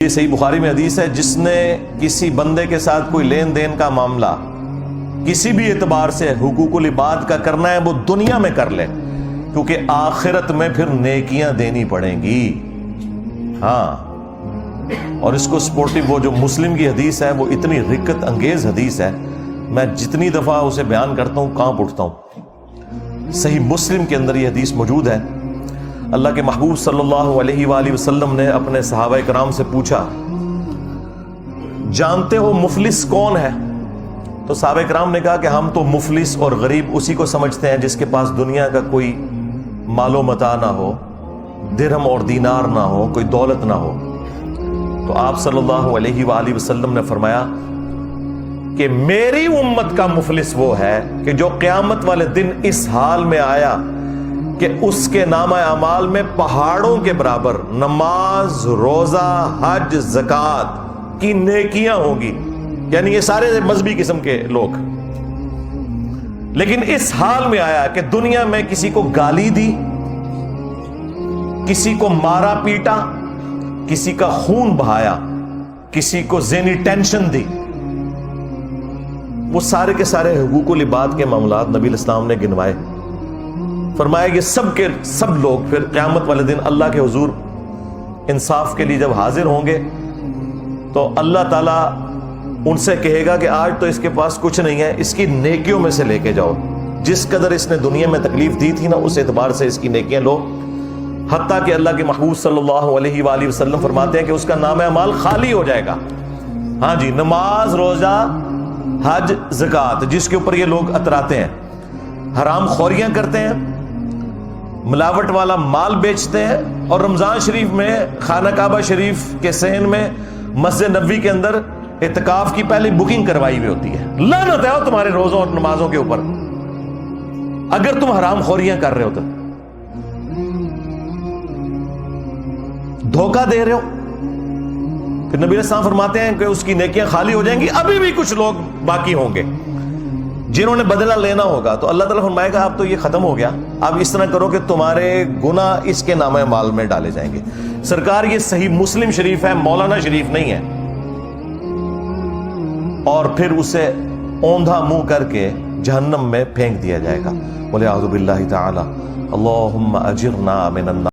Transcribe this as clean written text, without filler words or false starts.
یہ صحیح بخاری میں حدیث ہے، جس نے کسی بندے کے ساتھ کوئی لین دین کا معاملہ کسی بھی اعتبار سے حقوق العباد کا کرنا ہے وہ دنیا میں کر لے، کیونکہ آخرت میں پھر نیکیاں دینی پڑیں گی۔ ہاں، اور اس کو سپورٹو وہ جو مسلم کی حدیث ہے وہ اتنی رکت انگیز حدیث ہے، میں جتنی دفعہ اسے بیان کرتا ہوں کانپ اٹھتا ہوں۔ صحیح مسلم کے اندر یہ حدیث موجود ہے۔ اللہ کے محبوب صلی اللہ علیہ وآلہ وسلم نے اپنے صحابہ کرام سے پوچھا، جانتے ہو مفلس کون ہے؟ تو صحابہ کرام نے کہا کہ ہم تو مفلس اور غریب اسی کو سمجھتے ہیں جس کے پاس دنیا کا کوئی مال و متاع نہ ہو، درہم اور دینار نہ ہو، کوئی دولت نہ ہو۔ تو آپ صلی اللہ علیہ وآلہ وسلم نے فرمایا کہ میری امت کا مفلس وہ ہے کہ جو قیامت والے دن اس حال میں آیا کہ اس کے نامہ اعمال میں پہاڑوں کے برابر نماز، روزہ، حج، زکوٰۃ کی نیکیاں ہوں گی، یعنی یہ سارے مذہبی قسم کے لوگ، لیکن اس حال میں آیا کہ دنیا میں کسی کو گالی دی، کسی کو مارا پیٹا، کسی کا خون بہایا، کسی کو ذہنی ٹینشن دی۔ وہ سارے کے سارے حقوق العباد کے معاملات نبی الاسلام نے گنوائے۔ فرمایا کہ سب کے سب لوگ پھر قیامت والے دن اللہ کے حضور انصاف کے لیے جب حاضر ہوں گے تو اللہ تعالیٰ ان سے کہے گا کہ آج تو اس کے پاس کچھ نہیں ہے، اس کی نیکیوں میں سے لے کے جاؤ، جس قدر اس نے دنیا میں تکلیف دی تھی نا اس اعتبار سے اس کی نیکیاں لو۔ حتیٰ کہ اللہ کے محبوب صلی اللہ علیہ وآلہ وسلم فرماتے ہیں کہ اس کا نام اعمال خالی ہو جائے گا۔ ہاں جی، نماز، روزہ، حج، زکوٰۃ جس کے اوپر یہ لوگ اتراتے ہیں، حرام خوریاں کرتے ہیں، ملاوٹ والا مال بیچتے ہیں، اور رمضان شریف میں خانہ کعبہ شریف کے صحن میں مسجد نبوی کے اندر اعتکاف کی پہلے بکنگ کروائی ہوئی ہوتی ہے۔ لعنت ہے تمہارے روزوں اور نمازوں کے اوپر اگر تم حرام خوریاں کر رہے ہو تو، دھوکہ دے رہے ہو۔ پھر نبی علیہ السلام فرماتے ہیں کہ اس کی نیکیاں خالی ہو جائیں گی، ابھی بھی کچھ لوگ باقی ہوں گے جنہوں نے بدلہ لینا ہوگا۔ تو اللہ تعالیٰ فرمائے گا اب تو یہ ختم ہو گیا، اب اس طرح کرو کہ تمہارے گناہ اس کے نامہ اعمال میں ڈالے جائیں گے۔ سرکار یہ صحیح مسلم شریف ہے، مولانا شریف نہیں ہے۔ اور پھر اسے اوندھا منہ کر کے جہنم میں پھینک دیا جائے گا۔ وَلِعَوْذُ بِاللَّهِ تَعَالَى اللَّهُمَّ أَجِرْنَا مِنَ النَّارِ۔